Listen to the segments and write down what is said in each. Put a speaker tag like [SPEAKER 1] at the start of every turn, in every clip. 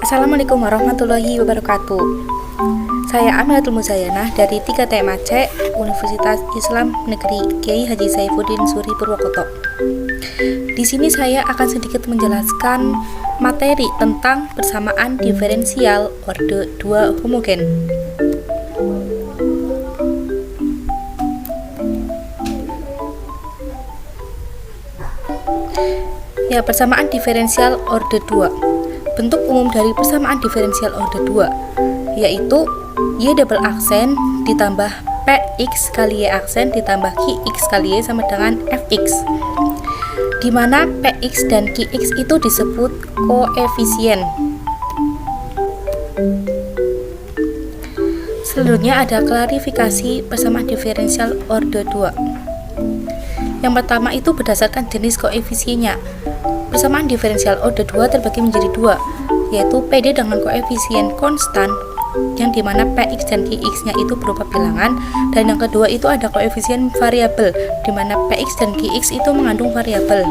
[SPEAKER 1] Assalamualaikum warahmatullahi wabarakatuh. Saya Amilatul Muzayanah dari 3TM Aceh, Universitas Islam Negeri Kiai Haji Saifuddin Suri Purwokerto. Di sini saya akan sedikit menjelaskan materi tentang persamaan diferensial orde 2 homogen. Ya, persamaan diferensial orde 2. Bentuk umum dari persamaan diferensial orde 2 yaitu Y double aksen ditambah PX kali Y aksen ditambah QX kali Y sama dengan FX, di mana PX dan QX itu disebut koefisien. Selanjutnya ada klarifikasi persamaan diferensial orde 2. Yang pertama itu berdasarkan jenis koefisiennya. Persamaan diferensial orde 2 terbagi menjadi dua, yaitu PD dengan koefisien konstan, yang dimana PX dan QX nya itu berupa bilangan, dan yang kedua itu ada koefisien variabel, dimana PX dan QX itu mengandung variabel.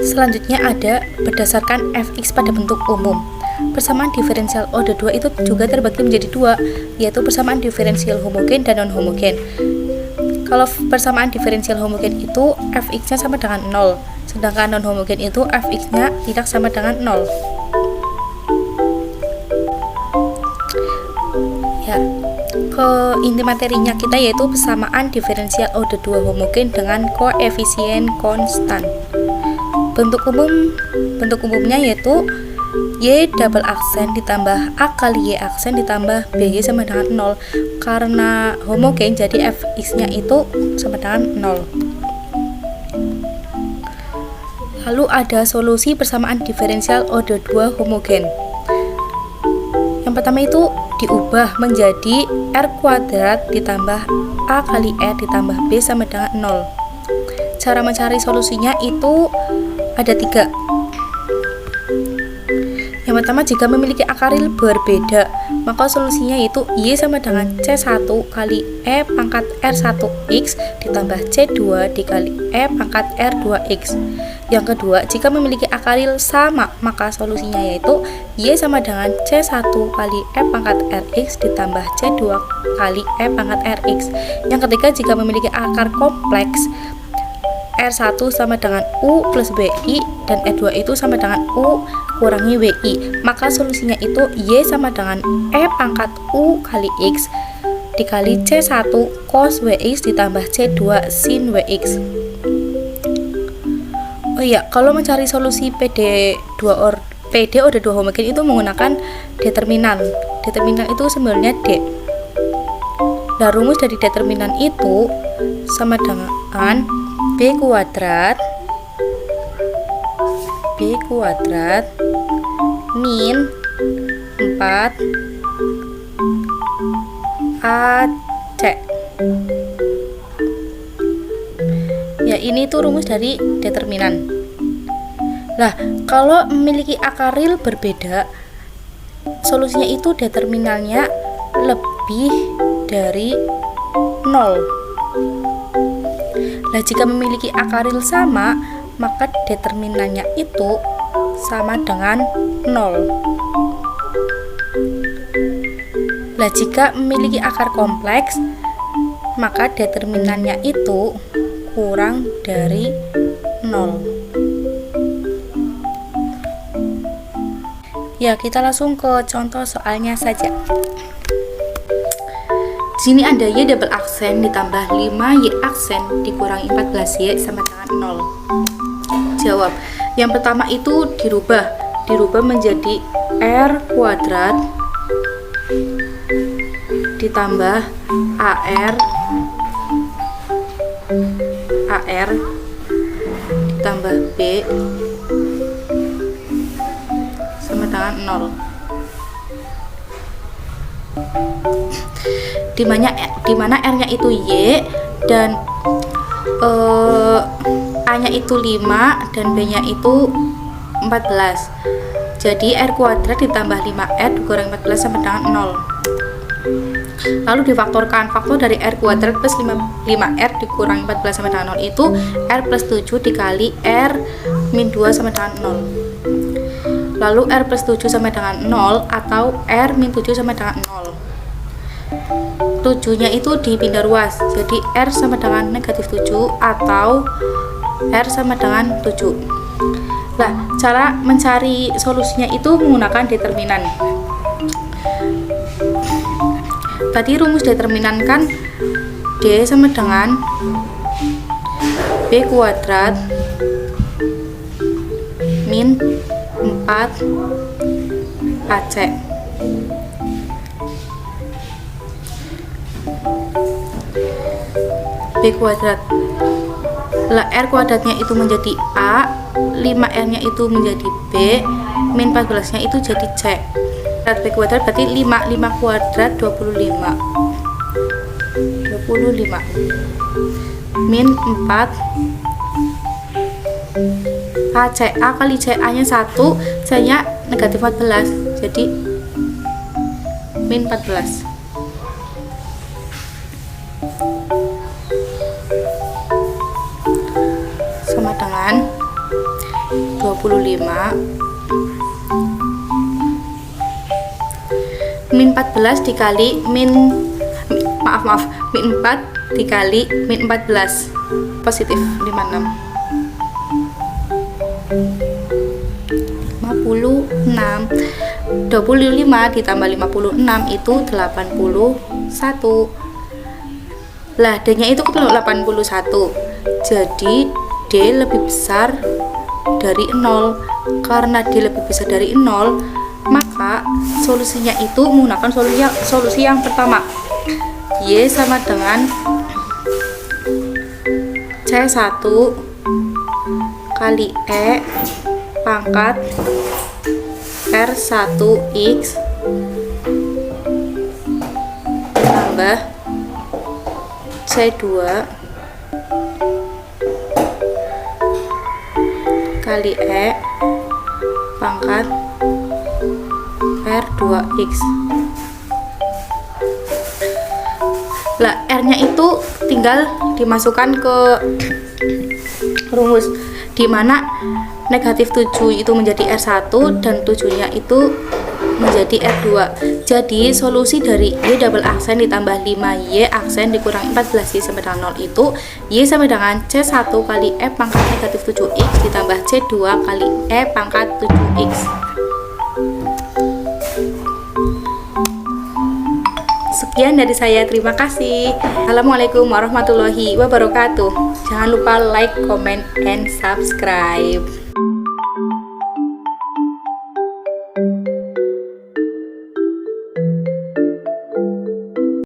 [SPEAKER 1] Selanjutnya ada berdasarkan FX pada bentuk umum. Persamaan diferensial orde 2 itu juga terbagi menjadi dua, yaitu persamaan diferensial homogen dan non-homogen. Kalau persamaan diferensial homogen itu Fx nya sama dengan 0, sedangkan non-homogen itu Fx nya tidak sama dengan 0. Ya, ke inti materinya kita yaitu persamaan diferensial orde 2 homogen dengan koefisien konstan. Bentuk umumnya yaitu Y double aksen ditambah A kali Y aksen ditambah BY sama dengan 0. Karena homogen jadi Fx nya itu sama dengan 0. Lalu ada solusi persamaan diferensial orde 2 homogen. Yang pertama itu diubah menjadi R kuadrat ditambah A kali R ditambah B sama dengan 0. Cara mencari solusinya itu ada tiga. Yang pertama, jika memiliki akaril berbeda, maka solusinya yaitu Y sama dengan C1 kali E pangkat R1X ditambah C2 dikali E pangkat R2X. Yang kedua, jika memiliki akaril sama, maka solusinya yaitu Y sama dengan C1 kali E pangkat Rx ditambah C2 kali E pangkat Rx. Yang ketiga, jika memiliki akar kompleks, R1 sama dengan U plus WI dan R2 itu sama dengan U kurangi WI, maka solusinya itu Y sama dengan E pangkat U kali X dikali C1 cos WX ditambah C2 sin WX. Oh iya, kalau mencari solusi PD orde 2 homogen itu menggunakan determinan. Determinan itu sebenarnya D. Nah, rumus dari determinan itu sama dengan B kuadrat min 4 AC. Ya, ini tuh rumus dari determinan. Nah, kalau memiliki akaril berbeda, solusinya itu determinannya lebih dari 0. Nah, jika memiliki akaril sama, maka determinannya itu sama dengan 0. Nah, jika memiliki akar kompleks, maka determinannya itu kurang dari 0. Ya, kita langsung ke contoh soalnya saja. Di sini ada Y double aksen ditambah 5Y aksen dikurangi 14Y sama dengan 0. Jawab. Yang pertama itu dirubah menjadi R kuadrat ditambah AR ditambah B sama dengan 0. Dimana R nya itu Y dan A nya itu 5 dan B nya itu 14. Jadi R kuadrat ditambah 5R dikurangi 14 sama dengan 0. Lalu difaktorkan, faktor dari R kuadrat plus 5R dikurangi 14 sama dengan 0 itu R plus 7 dikali R min 2 sama dengan 0. Lalu R plus 7 sama dengan 0 atau R min 7 sama dengan 0. 7 nya itu dipindah ruas, jadi R sama dengan negatif 7 atau R sama dengan 7. Nah, cara mencari solusinya itu menggunakan determinan. Tadi rumus determinan kan D sama dengan B kuadrat min 4 AC. B kuadrat. Lah R kuadratnya itu menjadi A, 5R nya itu menjadi B, min 14 nya itu jadi C. B kuadrat berarti 5 kuadrat 25 min 4 AC. A kali C, A nya 1, C nya negatif 14, jadi min 14 sama dengan 25 min 14 dikali min 4 dikali min 14 positif 56 25 ditambah 56 itu 81. Lah D nya itu 81, jadi D lebih besar dari 0. Karena D lebih besar dari 0, maka solusinya itu menggunakan solusi yang pertama. Y sama dengan C1 kali E pangkat R1X tambah C2 kali E pangkat R2X. Lah R nya itu tinggal dimasukkan ke rumus, dimana negatif 7 itu menjadi R1 dan 7 nya itu menjadi R2. Jadi solusi dari Y double aksen ditambah 5Y aksen dikurang 14Y sama dengan 0 itu Y sama dengan C1 kali E pangkat negatif 7X ditambah C2 kali E pangkat 7X. Sekian dari saya, terima kasih. Assalamualaikum warahmatullahi wabarakatuh. Jangan lupa like, comment, and subscribe.